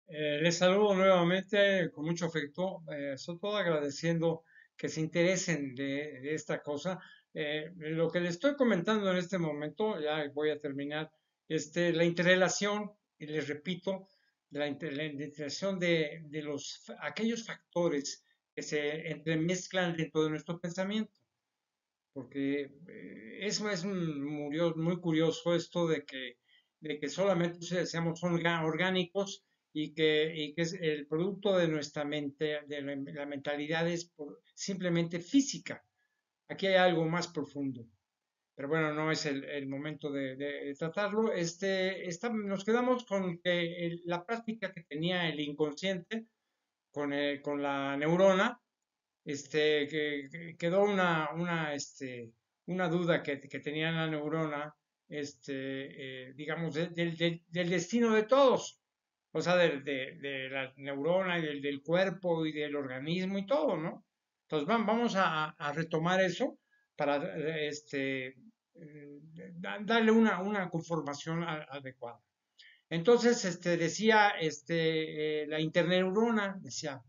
Les saludo nuevamente con mucho afecto, sobre todo agradeciendo que se interesen de esta cosa. Lo que les estoy comentando en este momento, ya voy a terminar, la interrelación, y les repito, la interrelación de aquellos factores que se entremezclan dentro de nuestro pensamiento, porque eso es muy curioso esto de que solamente seamos orgánicos y que es el producto de nuestra mente, de la mentalidad es simplemente física. Aquí hay algo más profundo, pero bueno, no es el momento de tratarlo. Nos quedamos con que la práctica que tenía el inconsciente con la neurona, que quedó una duda que tenía en la neurona, digamos, del destino de todos, o sea, de la neurona y del cuerpo y del organismo y todo, ¿no? Entonces vamos a retomar eso para darle una conformación adecuada. Entonces, decía, la interneurona, decía,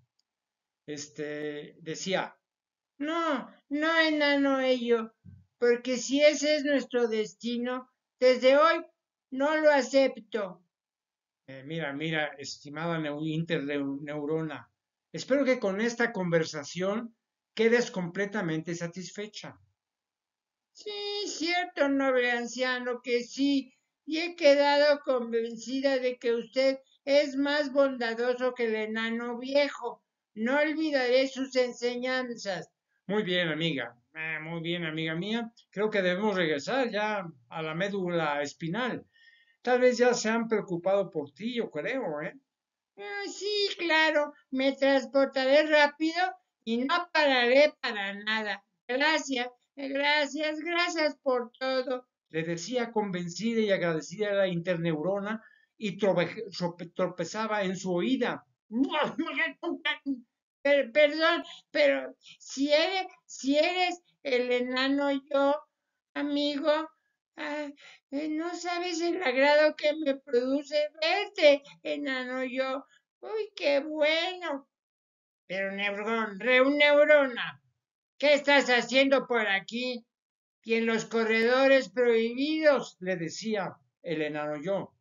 No, no, enano ello, porque si ese es nuestro destino, desde hoy no lo acepto. mira, estimada interneurona, espero que con esta conversación quedes completamente satisfecha. Sí, cierto, noble anciano, que sí, y he quedado convencida de que usted es más bondadoso que el enano viejo. No olvidaré sus enseñanzas. Muy bien, amiga mía. Creo que debemos regresar ya a la médula espinal. Tal vez ya se han preocupado por ti, yo creo, ¿eh? Ah, sí, claro, me transportaré rápido y no pararé para nada. Gracias, gracias por todo. Le decía convencida y agradecida a la interneurona y tropezaba en su oída. Perdón, pero si eres el enano yo, amigo, ah, no sabes el agrado que me produce verte, enano yo. Uy, qué bueno. Pero neurona, ¿qué estás haciendo por aquí y en los corredores prohibidos? Le decía el enano yo.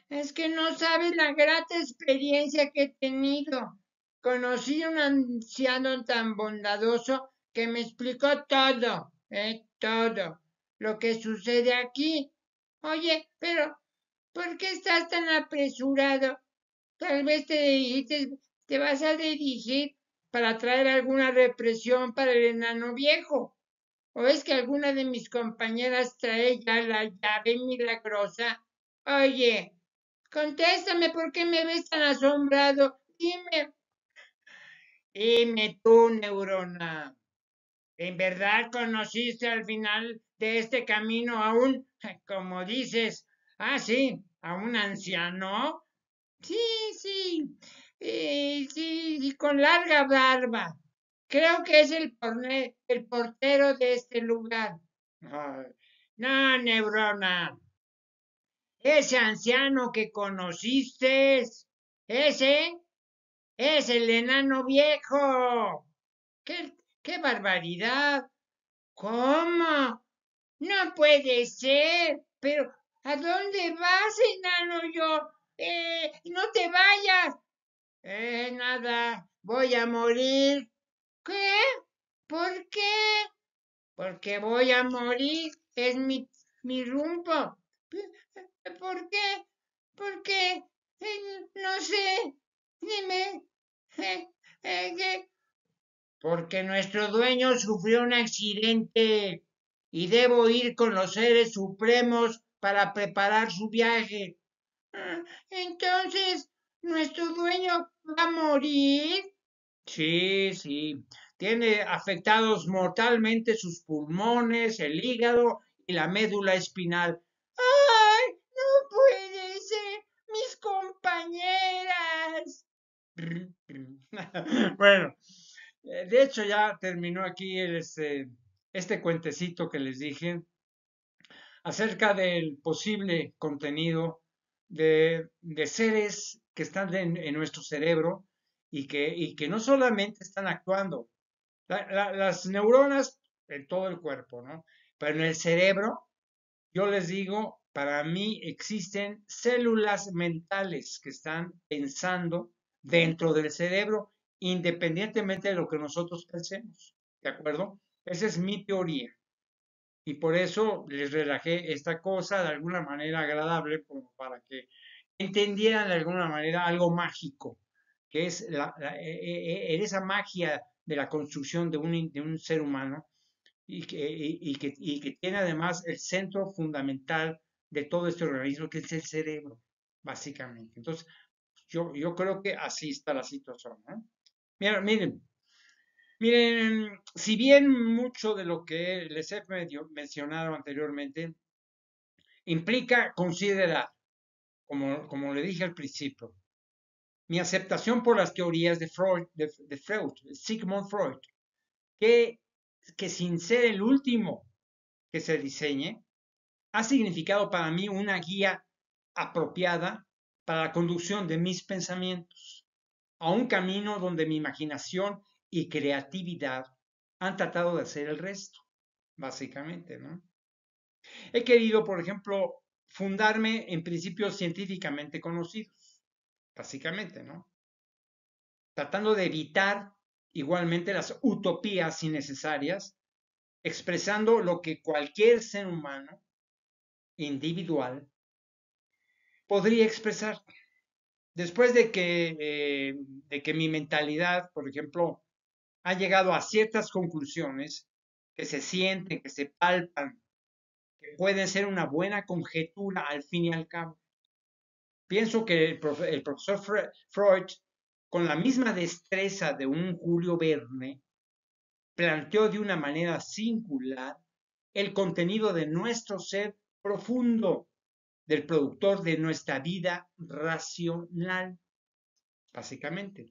Es que no sabes la grata experiencia que he tenido. Conocí a un anciano tan bondadoso que me explicó todo, todo lo que sucede aquí. Oye, pero ¿por qué estás tan apresurado? Tal vez te vas a dirigir para traer alguna represión para el enano viejo. ¿O es que alguna de mis compañeras trae ya la llave milagrosa? Oye, contéstame, ¿por qué me ves tan asombrado? Dime tú, neurona. ¿En verdad conociste al final de este camino a un, como dices, sí, a un anciano? Sí, sí, sí, y con larga barba. Creo que es el portero de este lugar. Ay, no, neurona. Ese anciano que conociste, ese es el enano viejo. ¡Qué barbaridad! ¿Cómo? No puede ser. Pero, ¿a dónde vas, enano yo? No te vayas. Nada, voy a morir. ¿Qué? ¿Por qué? Porque voy a morir. Es mi rumbo. ¿Por qué? ¿Por qué? No sé. Dime. Eh, ¿Qué? Porque nuestro dueño sufrió un accidente y debo ir con los seres supremos para preparar su viaje. Entonces, ¿nuestro dueño va a morir? Sí, sí. Tiene afectados mortalmente sus pulmones, el hígado y la médula espinal. ¡Ay! No puede ser. Mis compañeras. Bueno, de hecho ya terminó aquí este cuentecito que les dije acerca del posible contenido de seres que están en nuestro cerebro y que no solamente están actuando, las neuronas en todo el cuerpo, ¿no? Pero en el cerebro, yo les digo, para mí existen células mentales que están pensando dentro del cerebro, independientemente de lo que nosotros pensemos, ¿de acuerdo? Esa es mi teoría. Y por eso les relajé esta cosa de alguna manera agradable, como para que entendieran de alguna manera algo mágico, que es esa magia de la construcción de un ser humano y que tiene además el centro fundamental de todo este organismo, que es el cerebro, básicamente. Entonces, yo creo que así está la situación, ¿no? Miren, miren, si bien mucho de lo que les he mencionado anteriormente implica considerar, como le dije al principio, mi aceptación por las teorías de Freud, de Freud, Sigmund Freud, que, que sin ser el último que se diseñe, ha significado para mí una guía apropiada para la conducción de mis pensamientos a un camino donde mi imaginación y creatividad han tratado de hacer el resto, básicamente, ¿no? He querido, por ejemplo, fundarme en principios científicamente conocidos, básicamente, ¿no? Tratando de evitar igualmente las utopías innecesarias, expresando lo que cualquier ser humano individual podría expresar. Después de que mi mentalidad, por ejemplo, ha llegado a ciertas conclusiones que se sienten, que se palpan, que pueden ser una buena conjetura al fin y al cabo. Pienso que el profesor Freud, con la misma destreza de un Julio Verne, planteó de una manera singular el contenido de nuestro ser profundo, del productor de nuestra vida racional, básicamente.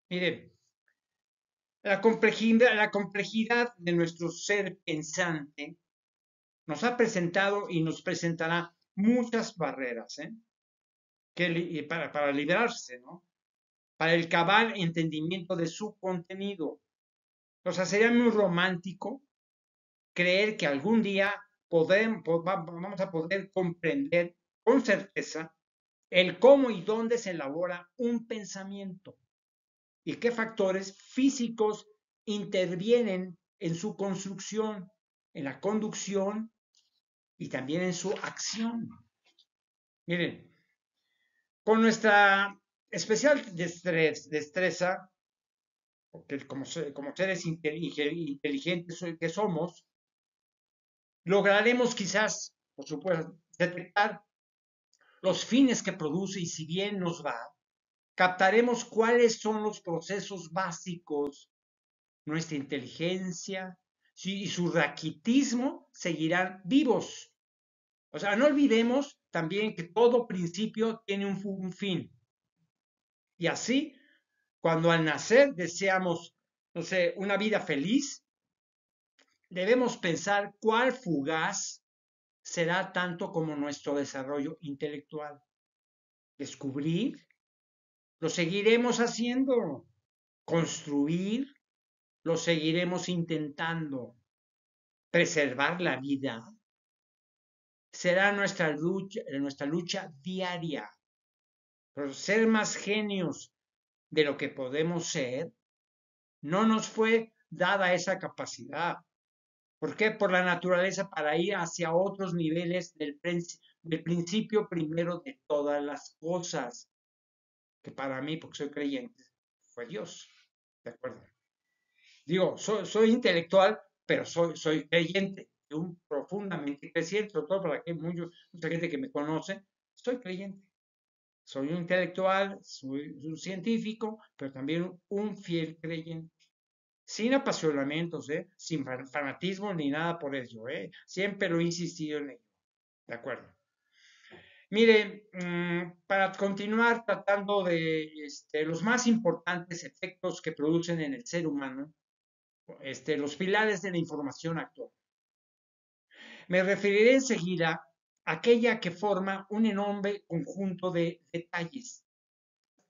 Miren, la complejidad de nuestro ser pensante nos ha presentado y nos presentará muchas barreras, ¿eh? Para liberarse, ¿no? Para el cabal entendimiento de su contenido. O sea, sería muy romántico creer que algún día vamos a poder comprender con certeza el cómo y dónde se elabora un pensamiento y qué factores físicos intervienen en su construcción, en la conducción y también en su acción. Miren, con nuestra especial destreza, porque como seres inteligentes que somos, lograremos quizás, por supuesto, detectar los fines que produce y si bien nos va, captaremos cuáles son los procesos básicos, nuestra inteligencia y su raquitismo seguirán vivos. O sea, no olvidemos también que todo principio tiene un fin. Y así, cuando al nacer deseamos, no sé, una vida feliz, debemos pensar cuál fugaz será tanto como nuestro desarrollo intelectual. Descubrir, lo seguiremos haciendo. Construir, lo seguiremos intentando. Preservar la vida será nuestra lucha diaria por ser más genios de lo que podemos ser. No nos fue dada esa capacidad. ¿Por qué? Por la naturaleza, para ir hacia otros niveles del principio primero de todas las cosas, que para mí, porque soy creyente, fue Dios. ¿De acuerdo? Digo, soy intelectual, pero soy creyente, profundamente creyente, sobre todo para que mucha gente que me conoce, soy creyente. Soy un intelectual, soy un científico, pero también un fiel creyente. Sin apasionamientos, sin fanatismo ni nada por ello. Siempre lo he insistido en ello. ¿De acuerdo? Mire, para continuar tratando de los más importantes efectos que producen en el ser humano, los pilares de la información actual. Me referiré enseguida a aquella que forma un enorme conjunto de detalles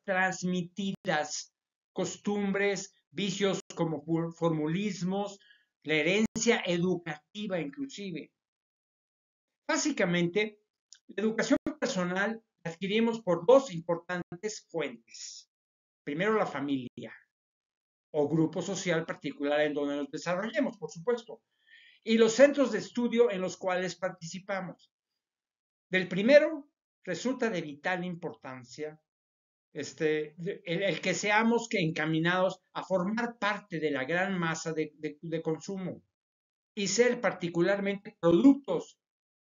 transmitidas, costumbres, vicios como formulismos, la herencia educativa inclusive. Básicamente, la educación personal la adquirimos por dos importantes fuentes. Primero, la familia o grupo social particular en donde nos desarrollemos, por supuesto, y los centros de estudio en los cuales participamos. Del primero, resulta de vital importancia el que seamos encaminados a formar parte de la gran masa de consumo y ser particularmente productos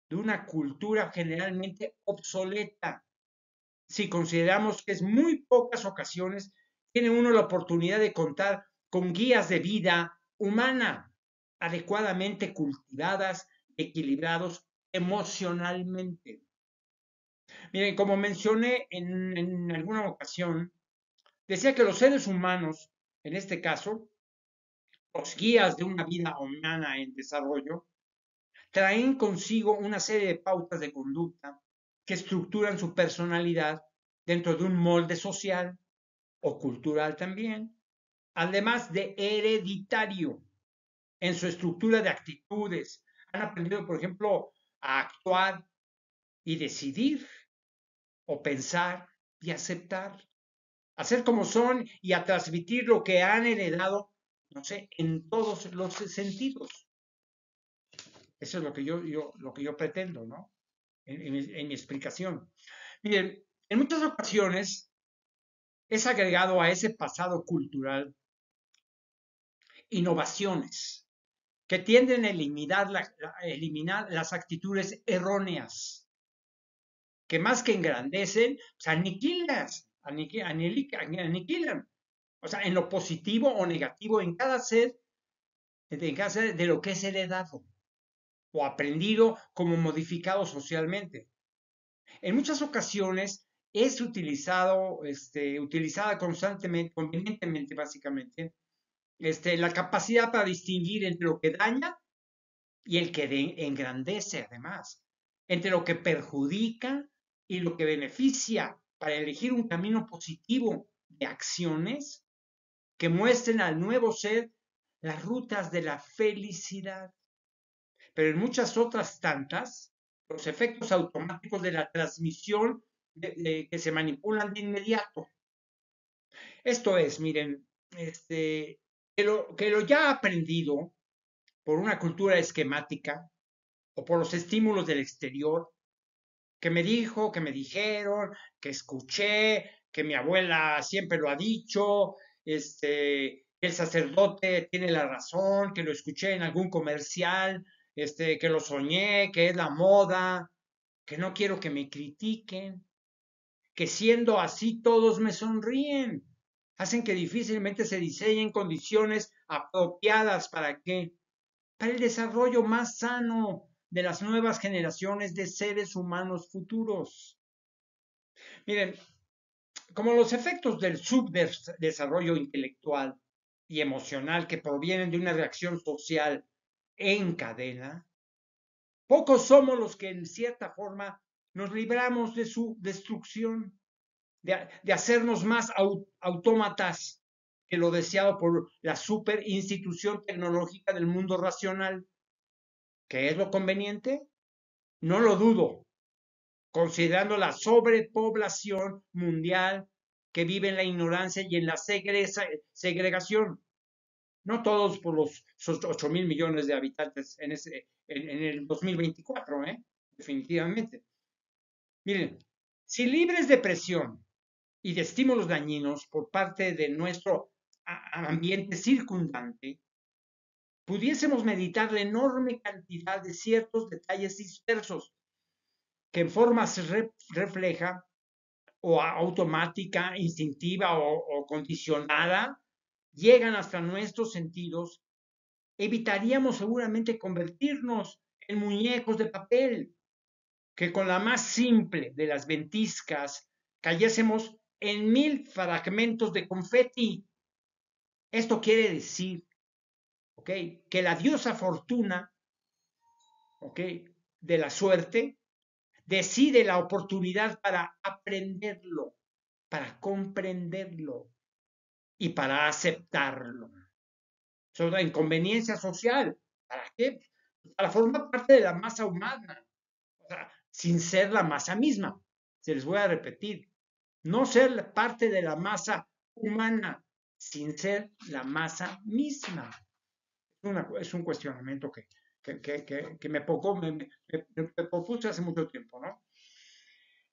de una cultura generalmente obsoleta. Si consideramos que en muy pocas ocasiones tiene uno la oportunidad de contar con guías de vida humana adecuadamente cultivadas, equilibrados emocionalmente. Miren, como mencioné en alguna ocasión, decía que los seres humanos, en este caso, los guías de una vida humana en desarrollo, traen consigo una serie de pautas de conducta que estructuran su personalidad dentro de un molde social o cultural también, además de hereditario en su estructura de actitudes. Han aprendido, por ejemplo, a actuar y decidir, o pensar y aceptar, a ser como son y a transmitir lo que han heredado, no sé, en todos los sentidos. Eso es lo que yo pretendo, ¿no? En mi explicación. Miren, en muchas ocasiones es agregado a ese pasado cultural innovaciones que tienden a eliminar las actitudes erróneas, que más que engrandecen, pues aniquilan. O sea, en lo positivo o negativo en cada ser de lo que es heredado o aprendido como modificado socialmente. En muchas ocasiones es utilizada constantemente, convenientemente, básicamente, la capacidad para distinguir entre lo que daña y el que engrandece, además, entre lo que perjudica y lo que beneficia, para elegir un camino positivo de acciones que muestren al nuevo ser las rutas de la felicidad. Pero en muchas otras tantas, los efectos automáticos de la transmisión que se manipulan de inmediato. Esto es, miren, que lo ya aprendido por una cultura esquemática o por los estímulos del exterior, que me dijo, que me dijeron, que escuché, que mi abuela siempre lo ha dicho, el sacerdote tiene la razón, que lo escuché en algún comercial, que lo soñé, que es la moda, que no quiero que me critiquen, que siendo así todos me sonríen, hacen que difícilmente se diseñen condiciones apropiadas para qué, para el desarrollo más sano de las nuevas generaciones de seres humanos futuros. Miren, como los efectos del subdesarrollo intelectual y emocional que provienen de una reacción social en cadena, pocos somos los que en cierta forma nos libramos de su destrucción, de hacernos más autómatas que lo deseado por la super institución tecnológica del mundo racional. ¿Qué es lo conveniente? No lo dudo, considerando la sobrepoblación mundial que vive en la ignorancia y en la segregación. No todos por los 8,000 millones de habitantes en el 2024, definitivamente. Miren, si libres de presión y de estímulos dañinos por parte de nuestro ambiente circundante, pudiésemos meditar la enorme cantidad de ciertos detalles dispersos que en forma se refleja o automática, instintiva o condicionada, llegan hasta nuestros sentidos, evitaríamos seguramente convertirnos en muñecos de papel, que con la más simple de las ventiscas cayésemos en 1000 fragmentos de confeti. Esto quiere decir, que la diosa fortuna, de la suerte, decide la oportunidad para aprenderlo para comprenderlo y para aceptarlo. Es una inconveniencia social. ¿Para qué? Para formar parte de la masa humana, o sea, sin ser la masa misma. Se les voy a repetir, no ser parte de la masa humana sin ser la masa misma. Es un cuestionamiento que me propuse hace mucho tiempo, ¿no?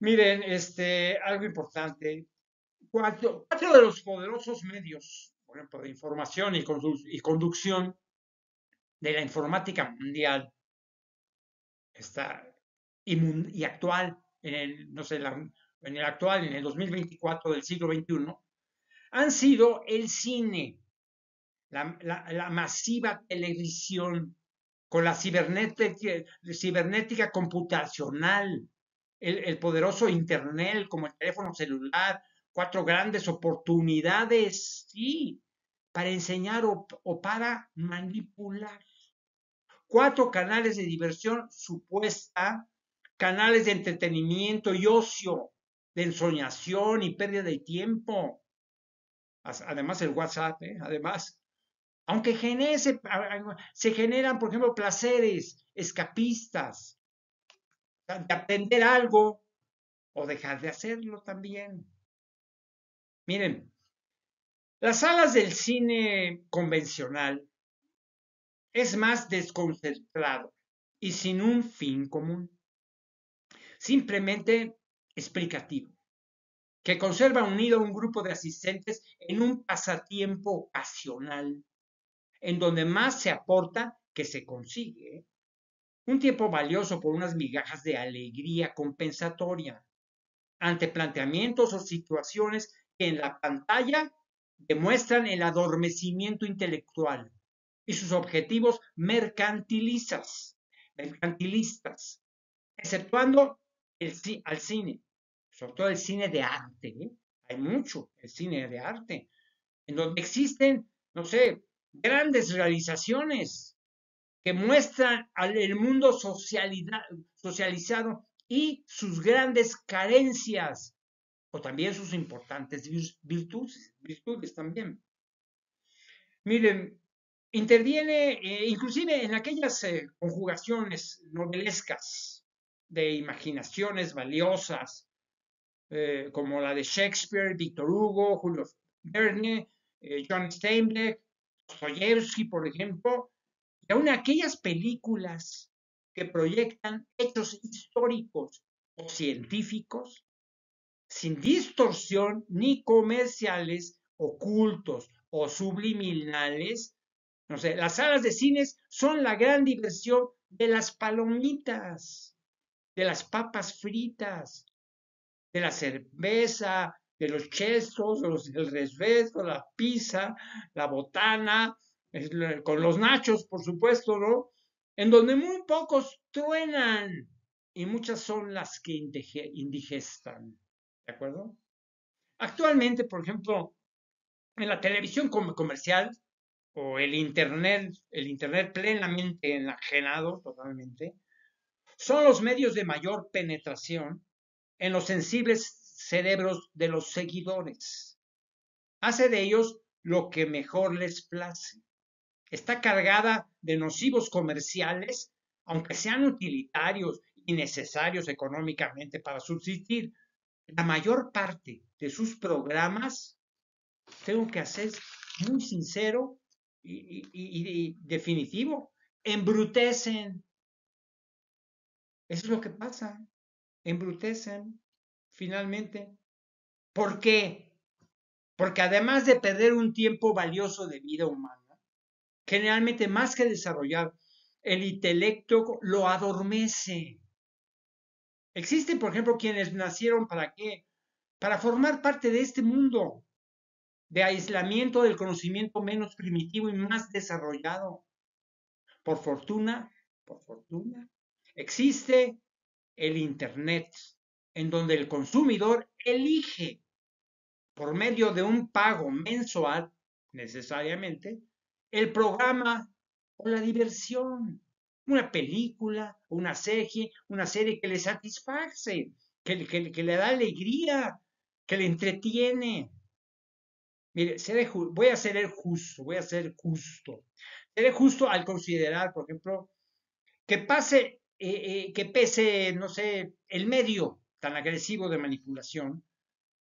Miren, algo importante. Cuatro de los poderosos medios, por ejemplo, de información y conducción de la informática mundial está y actual en el, no sé, en el actual, en el 2024 del siglo XXI, han sido el cine, la masiva televisión, con la cibernética computacional, el poderoso Internet como el teléfono celular, cuatro grandes oportunidades, sí, para enseñar o para manipular. Cuatro canales de diversión supuesta, canales de entretenimiento y ocio, de ensoñación y pérdida de tiempo. Además el WhatsApp, además, aunque se generan, por ejemplo, placeres escapistas, de aprender algo o dejar de hacerlo también. Miren, las salas del cine convencional es más desconcentrado y sin un fin común, simplemente explicativo, que conserva unido a un grupo de asistentes en un pasatiempo ocasional, en donde más se aporta que se consigue. Un tiempo valioso por unas migajas de alegría compensatoria ante planteamientos o situaciones que en la pantalla demuestran el adormecimiento intelectual y sus objetivos mercantilistas, exceptuando al cine, sobre todo el cine de arte. Hay mucho el cine de arte, en donde existen, no sé, grandes realizaciones que muestran el mundo socializado y sus grandes carencias, o también sus importantes virtudes también. Miren, interviene inclusive en aquellas conjugaciones novelescas de imaginaciones valiosas, como la de Shakespeare, Víctor Hugo, Julio Verne, John Steinbeck, Dostoyevsky, por ejemplo, y aún aquellas películas que proyectan hechos históricos o científicos sin distorsión ni comerciales ocultos o subliminales. No sé, las salas de cines son la gran diversión de las palomitas, de las papas fritas, de la cerveza, de los chestos, del resveto, la pizza, la botana, con los nachos, por supuesto, ¿no? En donde muy pocos truenan y muchas son las que indigestan. ¿De acuerdo? Actualmente, por ejemplo, en la televisión comercial o el internet plenamente enajenado totalmente, son los medios de mayor penetración en los sensibles cerebros de los seguidores. Hace de ellos lo que mejor les place. Está cargada de nocivos comerciales, aunque sean utilitarios y necesarios económicamente para subsistir. La mayor parte de sus programas, tengo que ser muy sincero y definitivo, embrutecen. Eso es lo que pasa, embrutecen finalmente. ¿Por qué? Porque además de perder un tiempo valioso de vida humana, generalmente más que desarrollar el intelecto, lo adormece. Existen, por ejemplo, quienes nacieron ¿para qué? Para formar parte de este mundo de aislamiento del conocimiento menos primitivo y más desarrollado. Por fortuna, existe el Internet, en donde el consumidor elige por medio de un pago mensual, necesariamente, el programa o la diversión, una película, una serie que le satisface, que le da alegría, que le entretiene. Mire, voy a ser justo, voy a ser justo. Seré justo al considerar, por ejemplo, que pese, no sé, el medio tan agresivo de manipulación,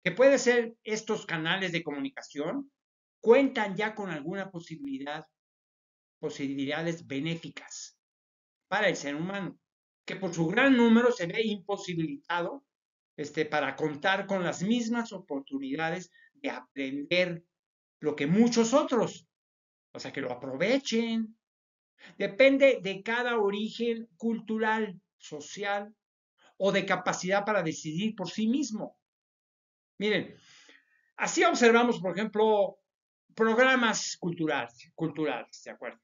que puede ser estos canales de comunicación, cuentan ya con alguna posibilidades benéficas para el ser humano, que por su gran número se ve imposibilitado para contar con las mismas oportunidades de aprender lo que muchos otros, o sea, que lo aprovechen. Depende de cada origen cultural, social o de capacidad para decidir por sí mismo. Miren, así observamos, por ejemplo, programas culturales, ¿de acuerdo?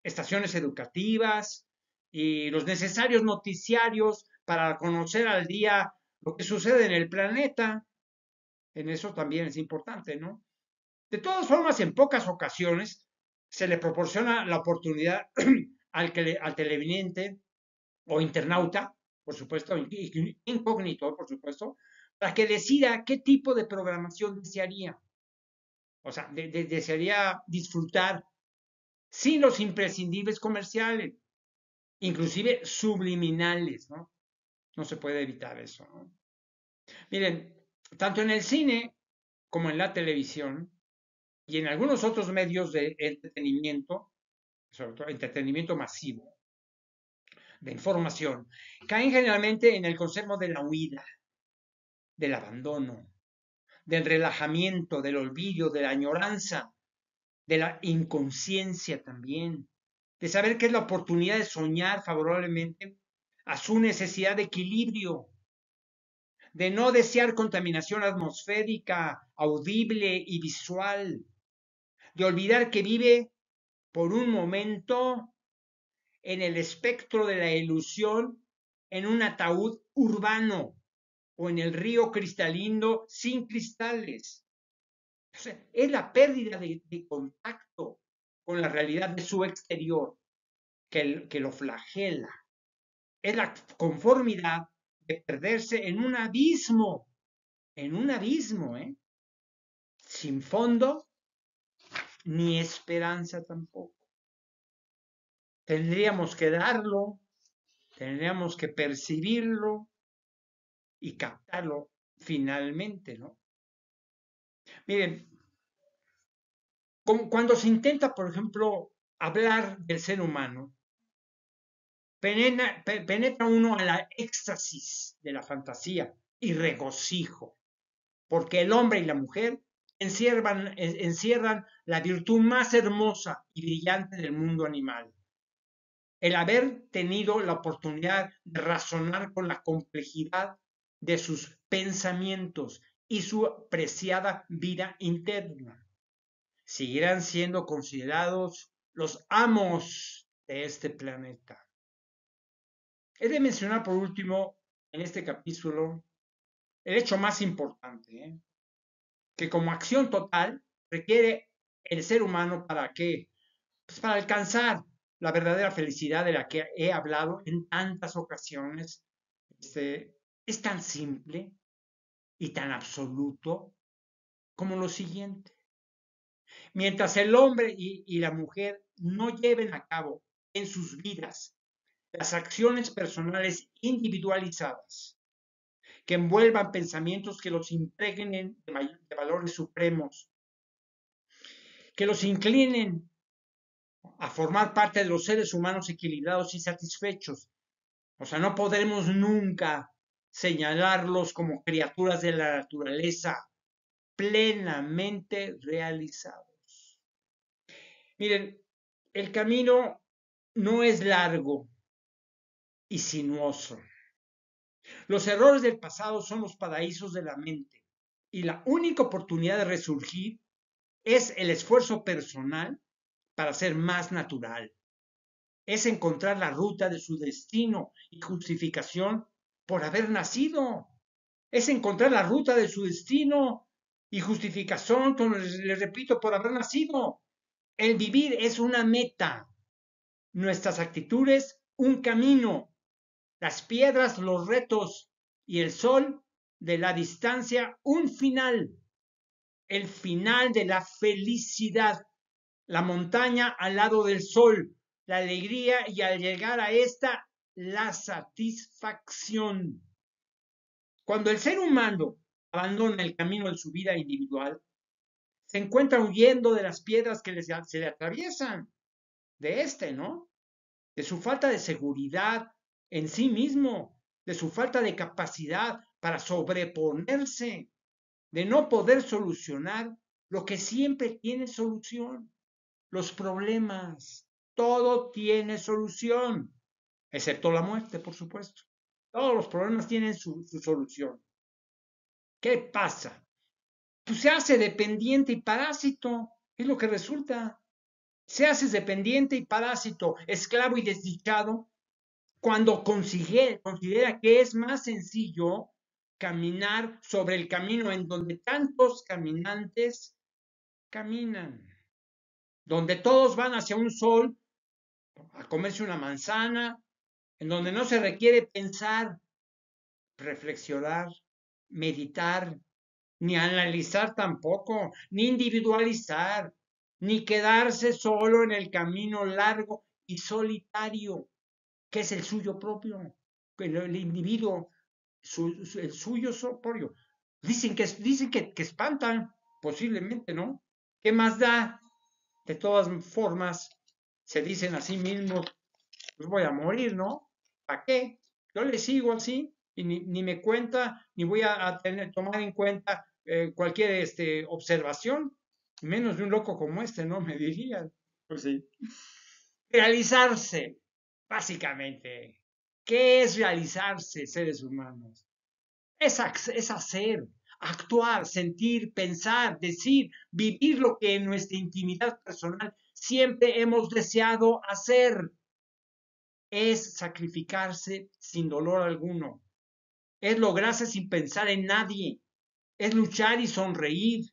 Estaciones educativas y los necesarios noticiarios para conocer al día lo que sucede en el planeta. En eso también es importante, ¿no? De todas formas, en pocas ocasiones se le proporciona la oportunidad al televidente o internauta, por supuesto, incógnito, por supuesto, para que decida qué tipo de programación desearía. O sea, desearía disfrutar sin los imprescindibles comerciales, inclusive subliminales, ¿no? No se puede evitar eso, ¿no? Miren, tanto en el cine como en la televisión y en algunos otros medios de entretenimiento, sobre todo entretenimiento masivo, de información, caen generalmente en el concepto de la huida, del abandono, del relajamiento, del olvido, de la añoranza, de la inconsciencia también, de saber que es la oportunidad de soñar favorablemente a su necesidad de equilibrio, de no desear contaminación atmosférica, audible y visual, de olvidar que vive por un momento en el espectro de la ilusión en un ataúd urbano o en el río cristalino sin cristales. O sea, es la pérdida de contacto con la realidad de su exterior que lo flagela. Es la conformidad de perderse en un abismo, sin fondo ni esperanza tampoco. Tendríamos que darlo, tendríamos que percibirlo y captarlo finalmente, ¿no? Miren, cuando se intenta, por ejemplo, hablar del ser humano, penetra uno a la éxtasis de la fantasía y regocijo, porque el hombre y la mujer encierran la virtud más hermosa y brillante del mundo animal. El haber tenido la oportunidad de razonar con la complejidad de sus pensamientos y su preciada vida interna. Seguirán siendo considerados los amos de este planeta. He de mencionar por último en este capítulo el hecho más importante, que como acción total requiere el ser humano para qué, pues para alcanzar la verdadera felicidad de la que he hablado en tantas ocasiones. Es tan simple y tan absoluto como lo siguiente. Mientras el hombre y la mujer no lleven a cabo en sus vidas las acciones personales individualizadas, que envuelvan pensamientos que los impregnen de valores supremos, que los inclinen a formar parte de los seres humanos equilibrados y satisfechos. O sea, no podremos nunca señalarlos como criaturas de la naturaleza plenamente realizados. Miren, el camino no es largo y sinuoso. Los errores del pasado son los paraísos de la mente y la única oportunidad de resurgir es el esfuerzo personal para ser más natural. Es encontrar la ruta de su destino y justificación por haber nacido. Es encontrar la ruta de su destino y justificación, como les repito, por haber nacido. El vivir es una meta, nuestras actitudes un camino, las piedras los retos y el sol de la distancia un final, el final de la felicidad, la montaña al lado del sol, la alegría y al llegar a esta, la satisfacción. Cuando el ser humano abandona el camino de su vida individual, se encuentra huyendo de las piedras que se le atraviesan, ¿no? De su falta de seguridad en sí mismo, de su falta de capacidad para sobreponerse, de no poder solucionar lo que siempre tiene solución, los problemas. Todo tiene solución, excepto la muerte, por supuesto. Todos los problemas tienen su solución. ¿Qué pasa? Pues se hace dependiente y parásito, es lo que resulta. Se hace dependiente y parásito, esclavo y desdichado, cuando considera que es más sencillo caminar sobre el camino en donde tantos caminantes caminan, donde todos van hacia un sol a comerse una manzana, en donde no se requiere pensar, reflexionar, meditar, ni analizar tampoco, ni individualizar, ni quedarse solo en el camino largo y solitario, que es el suyo propio, el individuo, el suyo propio. Dicen que espantan, posiblemente, ¿no? ¿Qué más da? De todas formas, se dicen a sí mismos, pues voy a morir, ¿no? ¿Para qué? Yo le sigo así y ni me cuenta, ni voy a tomar en cuenta cualquier observación, menos de un loco como este, ¿no? Me dirían. Pues sí. Realizarse, básicamente. ¿Qué es realizarse, seres humanos? Es hacer, actuar, sentir, pensar, decir, vivir lo que en nuestra intimidad personal siempre hemos deseado hacer. Es sacrificarse sin dolor alguno. Es lograrse sin pensar en nadie. Es luchar y sonreír.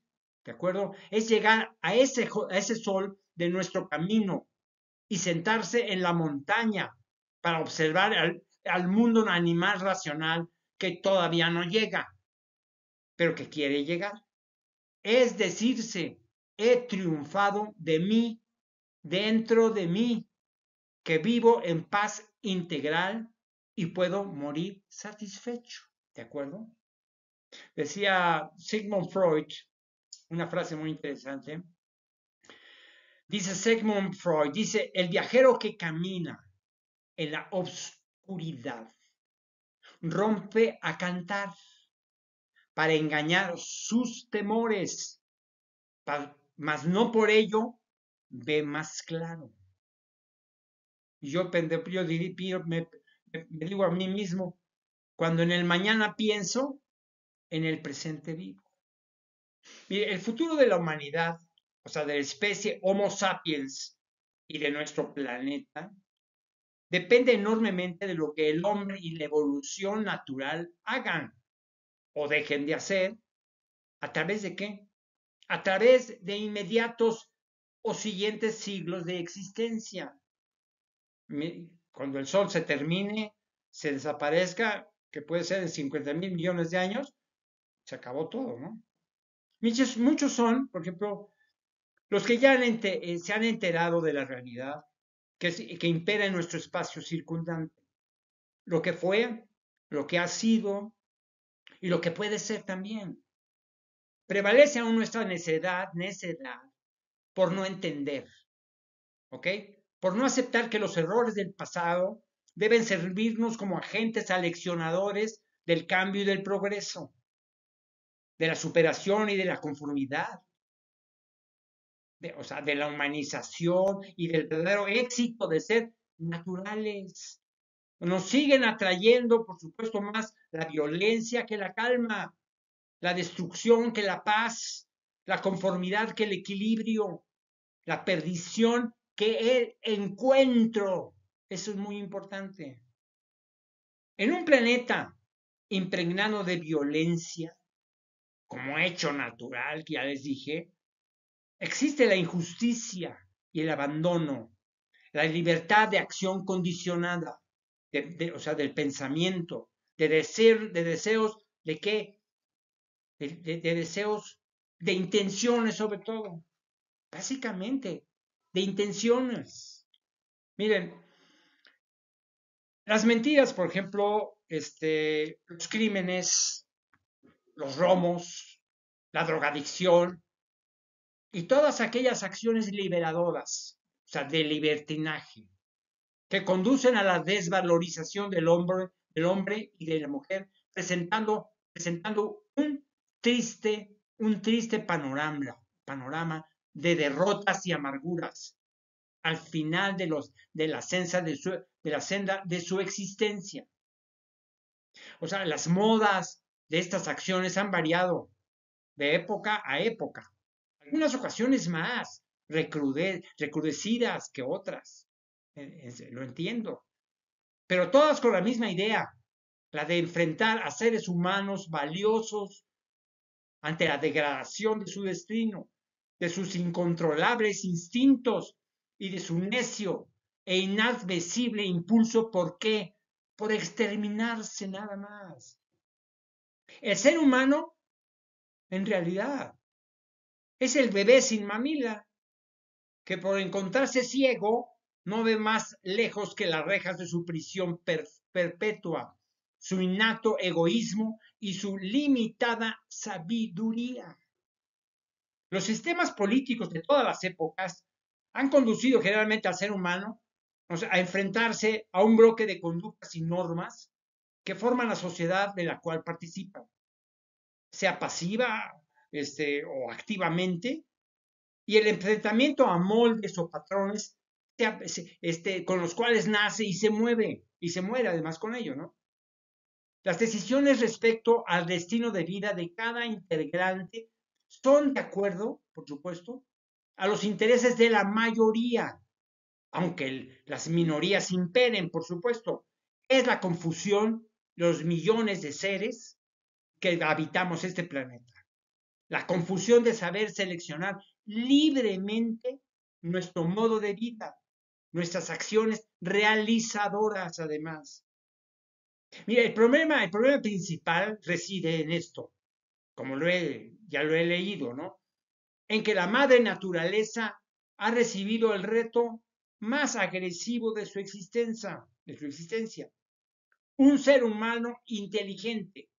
¿De acuerdo? Es llegar a ese sol de nuestro camino y sentarse en la montaña para observar al mundo animal racional que todavía no llega, pero que quiere llegar. Es decirse, he triunfado de mí, dentro de mí, que vivo en paz integral y puedo morir satisfecho. ¿De acuerdo? Decía Sigmund Freud una frase muy interesante. Dice Sigmund Freud, dice, el viajero que camina en la oscuridad rompe a cantar para engañar sus temores, mas no por ello ve más claro. Y yo me digo a mí mismo, cuando en el mañana pienso, en el presente vivo. Mire, el futuro de la humanidad, o sea, de la especie Homo sapiens y de nuestro planeta, depende enormemente de lo que el hombre y la evolución natural hagan o dejen de hacer. ¿A través de qué? A través de inmediatos o siguientes siglos de existencia. Cuando el Sol se termine, se desaparezca, que puede ser en 50,000 millones de años, se acabó todo, ¿no? Muchos son, por ejemplo, los que ya se han enterado de la realidad que impera en nuestro espacio circundante, lo que fue, lo que ha sido y lo que puede ser también. Prevalece aún nuestra necedad por no entender, ¿ok? Por no aceptar que los errores del pasado deben servirnos como agentes aleccionadores del cambio y del progreso, de la superación y de la conformidad, o sea, de la humanización y del verdadero éxito de ser naturales. Nos siguen atrayendo, por supuesto, más la violencia que la calma, la destrucción que la paz, la conformidad que el equilibrio, la perdición que el encuentro. Eso es muy importante. En un planeta impregnado de violencia, como hecho natural, que ya les dije, existe la injusticia y el abandono, la libertad de acción condicionada, o sea, del pensamiento, de deseos de qué? de deseos, de intenciones sobre todo, básicamente, de intenciones. Miren, las mentiras, por ejemplo, los crímenes, los romos, la drogadicción y todas aquellas acciones liberadoras, o sea, de libertinaje, que conducen a la desvalorización del hombre y de la mujer, presentando un triste panorama de derrotas y amarguras al final de la senda de su existencia. O sea, las modas de estas acciones han variado de época a época. Algunas ocasiones más recrudecidas que otras. Lo entiendo. Pero todas con la misma idea, la de enfrentar a seres humanos valiosos ante la degradación de su destino, de sus incontrolables instintos y de su necio e inadmisible impulso. ¿Por qué? Por exterminarse nada más. El ser humano, en realidad, es el bebé sin mamila, que por encontrarse ciego no ve más lejos que las rejas de su prisión perpetua, su innato egoísmo y su limitada sabiduría. Los sistemas políticos de todas las épocas han conducido generalmente al ser humano, o sea, a enfrentarse a un bloque de conductas y normas que forman la sociedad de la cual participan, sea pasiva o activamente, y el enfrentamiento a moldes o patrones con los cuales nace y se mueve, y se muere además con ello, ¿no? Las decisiones respecto al destino de vida de cada integrante son de acuerdo, por supuesto, a los intereses de la mayoría, aunque las minorías imperen, por supuesto. Es la confusión de los millones de seres que habitamos este planeta. La confusión de saber seleccionar libremente nuestro modo de vida, nuestras acciones realizadoras además. Mira, el problema principal reside en esto, como ya lo he leído, ¿no? En que la madre naturaleza ha recibido el reto más agresivo de su existencia. Un ser humano inteligente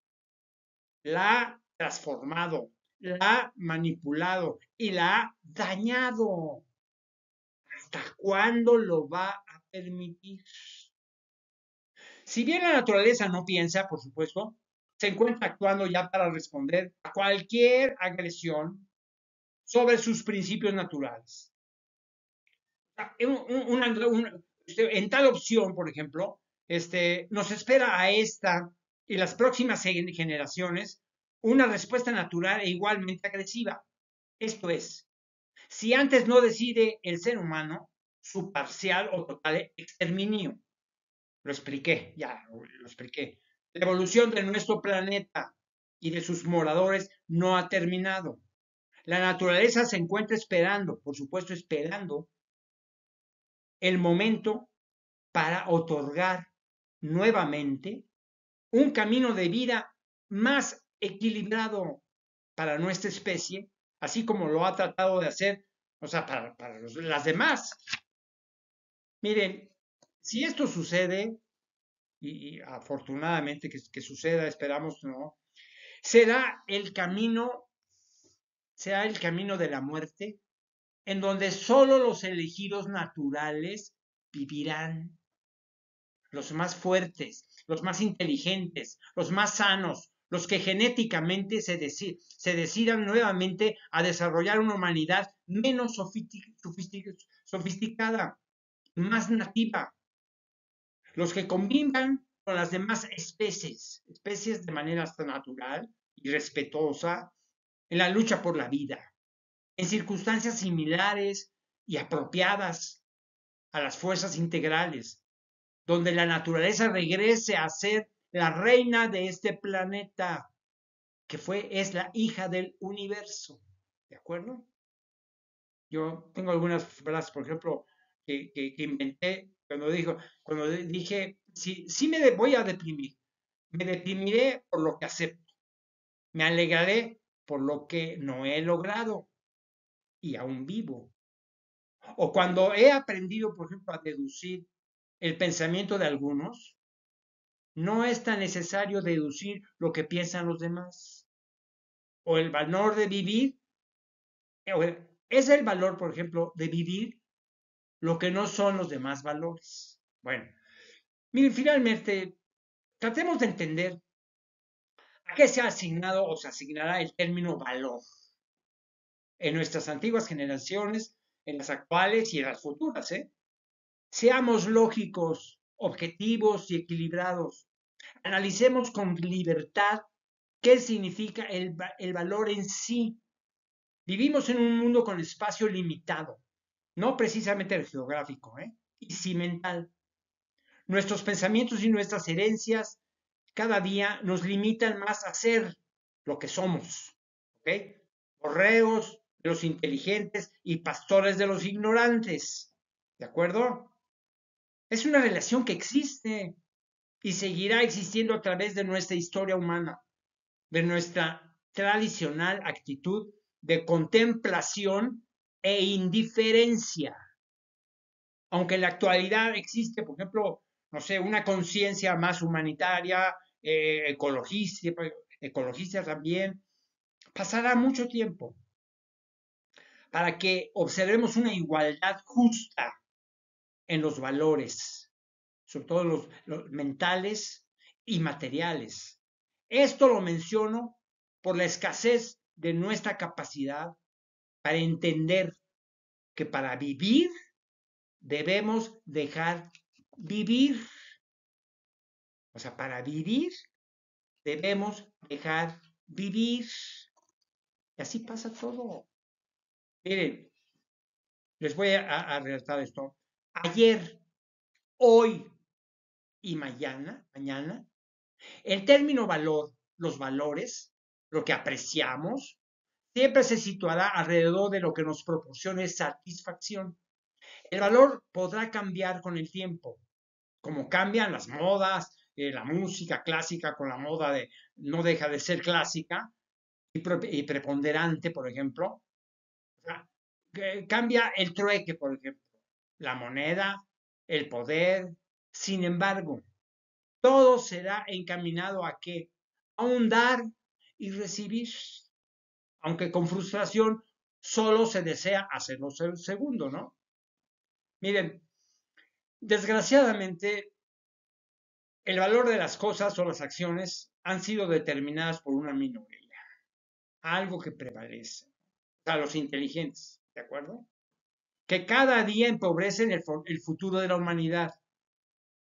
la ha transformado, la ha manipulado y la ha dañado. ¿Hasta cuándo lo va a permitir? Si bien la naturaleza no piensa, por supuesto, se encuentra actuando ya para responder a cualquier agresión sobre sus principios naturales. En tal opción, por ejemplo, nos espera a esta y las próximas generaciones una respuesta natural e igualmente agresiva. Esto es, si antes no decide el ser humano su parcial o total exterminio. Lo expliqué, ya lo expliqué. La evolución de nuestro planeta y de sus moradores no ha terminado. La naturaleza se encuentra esperando, por supuesto, esperando el momento para otorgar nuevamente un camino de vida más equilibrado para nuestra especie, así como lo ha tratado de hacer, o sea, para las demás. Miren, si esto sucede, y afortunadamente que suceda, esperamos, ¿no? Será el camino de la muerte, en donde solo los elegidos naturales vivirán, los más fuertes, los más inteligentes, los más sanos, los que genéticamente se decidan nuevamente a desarrollar una humanidad menos sofisticada, más nativa, los que convivan con las demás especies de manera natural y respetuosa en la lucha por la vida, en circunstancias similares y apropiadas a las fuerzas integrales, donde la naturaleza regrese a ser la reina de este planeta, es la hija del universo. ¿De acuerdo? Yo tengo algunas frases, por ejemplo, que inventé cuando dije, sí me voy a deprimir, me deprimiré por lo que acepto. Me alegraré por lo que no he logrado y aún vivo. O cuando he aprendido, por ejemplo, a deducir el pensamiento de algunos, no es tan necesario deducir lo que piensan los demás. O el valor de vivir, es el valor, por ejemplo, de vivir lo que no son los demás valores. Bueno, miren, finalmente, tratemos de entender a qué se ha asignado o se asignará el término valor en nuestras antiguas generaciones, en las actuales y en las futuras. Seamos lógicos, objetivos y equilibrados. Analicemos con libertad qué significa el valor en sí. Vivimos en un mundo con espacio limitado, no precisamente el geográfico, y sí mental. Nuestros pensamientos y nuestras herencias cada día nos limitan más a ser lo que somos, ¿ok? Correos de los inteligentes y pastores de los ignorantes, ¿de acuerdo? Es una relación que existe y seguirá existiendo a través de nuestra historia humana, de nuestra tradicional actitud de contemplación e indiferencia. Aunque en la actualidad existe, por ejemplo, no sé, una conciencia más humanitaria, ecologista también, pasará mucho tiempo para que observemos una igualdad justa en los valores, sobre todo los mentales y materiales. Esto lo menciono por la escasez de nuestra capacidad para entender que para vivir debemos dejar vivir. O sea, para vivir debemos dejar vivir. Y así pasa todo. Miren, les voy a relatar esto. Ayer, hoy y mañana, el término valor, los valores, lo que apreciamos, siempre se situará alrededor de lo que nos proporcione satisfacción. El valor podrá cambiar con el tiempo, como cambian las modas, la música clásica con la moda de no deja de ser clásica y preponderante, por ejemplo. O sea, cambia el trueque, por ejemplo, la moneda, el poder. Sin embargo, todo será encaminado a qué? A un dar y recibir, aunque con frustración solo se desea hacerlo segundo, ¿no? Miren, desgraciadamente, el valor de las cosas o las acciones han sido determinadas por una minoría, algo que prevalece, o sea, los inteligentes, ¿de acuerdo? Que cada día empobrecen el futuro de la humanidad.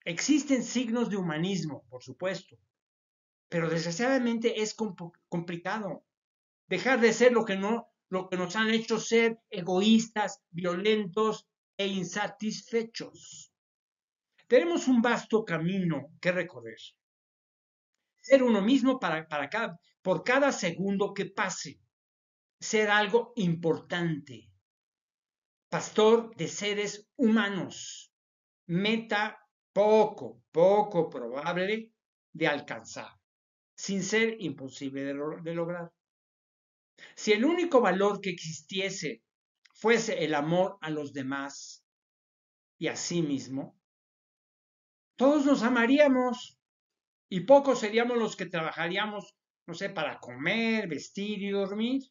Existen signos de humanismo, por supuesto, pero desgraciadamente es complicado dejar de ser lo que nos han hecho ser egoístas, violentos e insatisfechos. Tenemos un vasto camino que recorrer. Ser uno mismo por cada segundo que pase. Ser algo importante. Pastor de seres humanos. Meta poco probable de alcanzar, sin ser imposible de lograr. Si el único valor que existiese fuese el amor a los demás y a sí mismo, todos nos amaríamos y pocos seríamos los que trabajaríamos, no sé, para comer, vestir y dormir.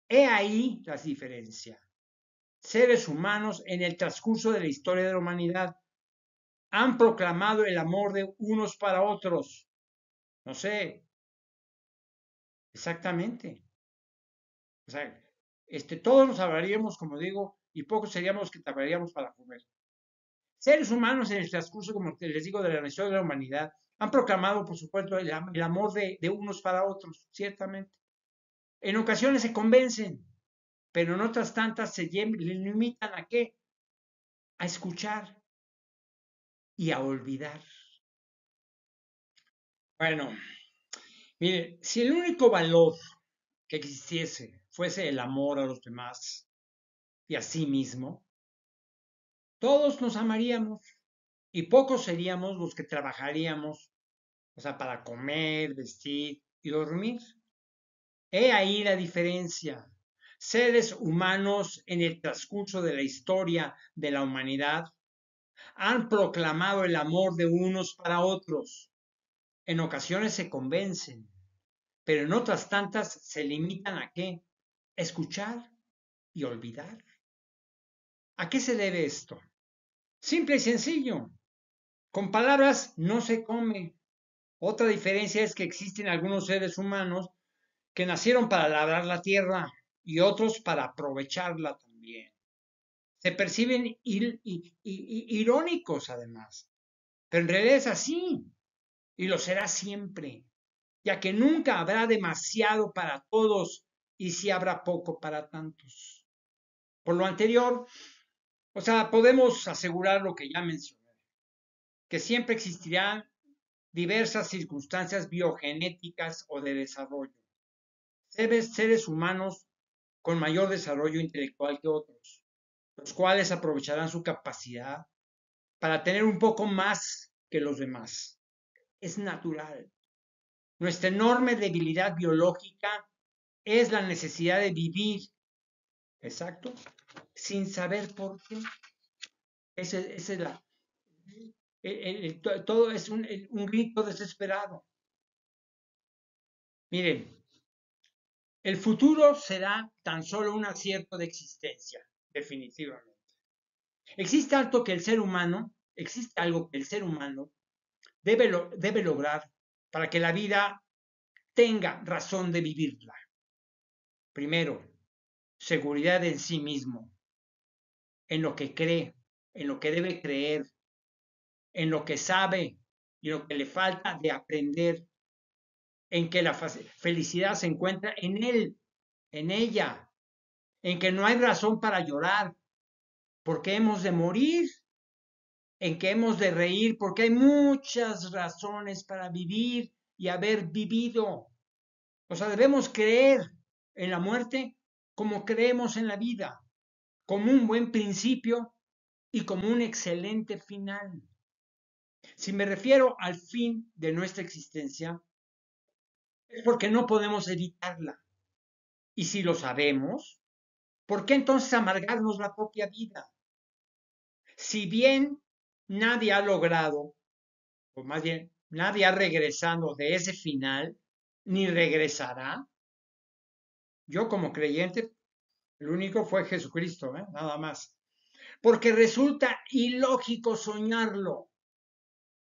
He ahí la diferencia. Seres humanos en el transcurso de la historia de la humanidad han proclamado el amor de unos para otros. No sé, exactamente. O sea, todos nos hablaríamos, como digo, y pocos seríamos los que trabajaríamos para comer. Seres humanos en el transcurso, como les digo, de la historia de la humanidad, han proclamado, por supuesto, el amor de unos para otros, ciertamente. En ocasiones se convencen, pero en otras tantas se limitan a qué? A escuchar y a olvidar. Bueno, mire, si el único valor que existiese fuese el amor a los demás y a sí mismo, todos nos amaríamos y pocos seríamos los que trabajaríamos, o sea, para comer, vestir y dormir. He ahí la diferencia. Seres humanos en el transcurso de la historia de la humanidad han proclamado el amor de unos para otros. En ocasiones se convencen, pero en otras tantas se limitan a qué? Escuchar y olvidar. ¿A qué se debe esto? Simple y sencillo. Con palabras no se come. Otra diferencia es que existen algunos seres humanos que nacieron para labrar la tierra y otros para aprovecharla también. Se perciben irónicos además, pero en realidad es así y lo será siempre, ya que nunca habrá demasiado para todos y sí habrá poco para tantos. Por lo anterior, podemos asegurar lo que ya mencioné, que siempre existirán diversas circunstancias biogenéticas o de desarrollo. Seres humanos con mayor desarrollo intelectual que otros, los cuales aprovecharán su capacidad para tener un poco más que los demás. Es natural. Nuestra enorme debilidad biológica es la necesidad de vivir, exacto, sin saber por qué. Ese es todo es un grito desesperado. Miren, el futuro será tan solo un acierto de existencia, definitivamente. Existe algo que el ser humano debe lograr para que la vida tenga razón de vivirla. Primero, seguridad en sí mismo, en lo que cree, en lo que debe creer, en lo que sabe y lo que le falta de aprender, en que la felicidad se encuentra en él, en ella, en que no hay razón para llorar, porque hemos de morir, en que hemos de reír, porque hay muchas razones para vivir y haber vivido. Debemos creer en la muerte como creemos en la vida, como un buen principio y como un excelente final. Si me refiero al fin de nuestra existencia, es porque no podemos evitarla. Y si lo sabemos, ¿por qué entonces amargarnos la propia vida? Si bien nadie ha logrado, o más bien nadie ha regresado de ese final, ni regresará, yo como creyente, el único fue Jesucristo, nada más. Porque resulta ilógico soñarlo.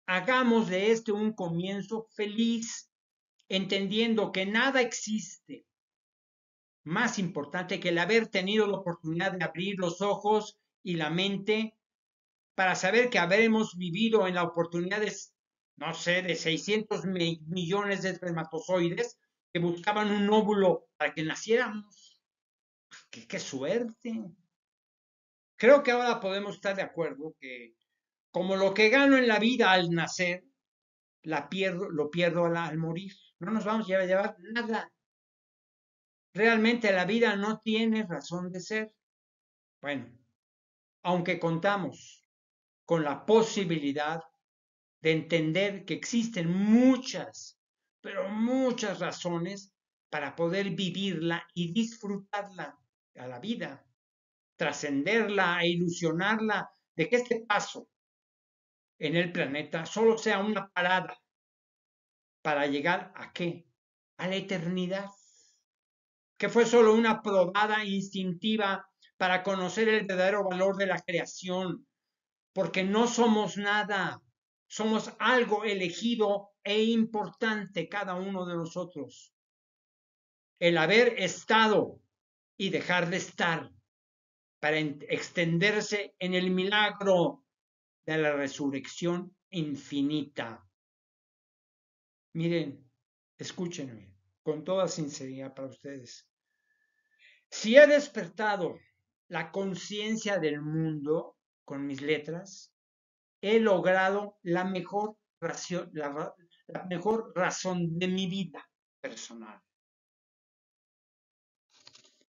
Hagamos de este un comienzo feliz, entendiendo que nada existe más importante que el haber tenido la oportunidad de abrir los ojos y la mente para saber que habremos vivido en la oportunidad de, no sé, de 600 millones de espermatozoides que buscaban un óvulo para que naciéramos. ¡Qué suerte! Creo que ahora podemos estar de acuerdo que como lo que gano en la vida al nacer, lo pierdo al morir. No nos vamos a llevar nada. Realmente la vida no tiene razón de ser. Bueno, aunque contamos con la posibilidad de entender que existen muchas, pero muchas razones para poder vivirla y disfrutarla a la vida, trascenderla e ilusionarla de que este paso en el planeta solo sea una parada para llegar a qué? A la eternidad, que fue solo una probada instintiva para conocer el verdadero valor de la creación, porque no somos nada, somos algo elegido e importante cada uno de nosotros. El haber estado y dejar de estar para extenderse en el milagro de la resurrección infinita. Miren, escúchenme con toda sinceridad para ustedes. Si he despertado la conciencia del mundo con mis letras, he logrado la mejor razón de mi vida personal.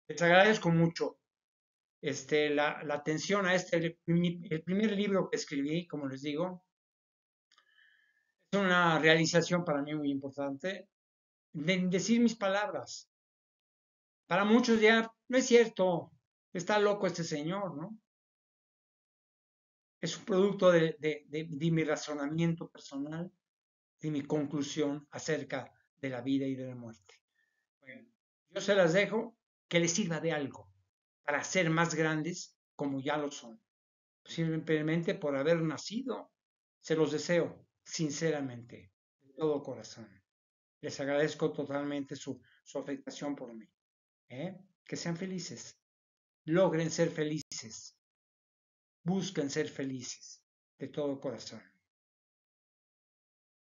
Les agradezco mucho la atención a el primer libro que escribí, como les digo. Es una realización para mí muy importante de decir mis palabras. Para muchos ya no es cierto, está loco este señor, ¿no? Es un producto de mi razonamiento personal, de mi conclusión acerca de la vida y de la muerte. Bueno, yo se las dejo que les sirva de algo para ser más grandes como ya lo son. Simplemente por haber nacido. Se los deseo sinceramente, de todo corazón. Les agradezco totalmente su afectación por mí. ¿Eh? Que sean felices. Logren ser felices. Busquen ser felices de todo corazón.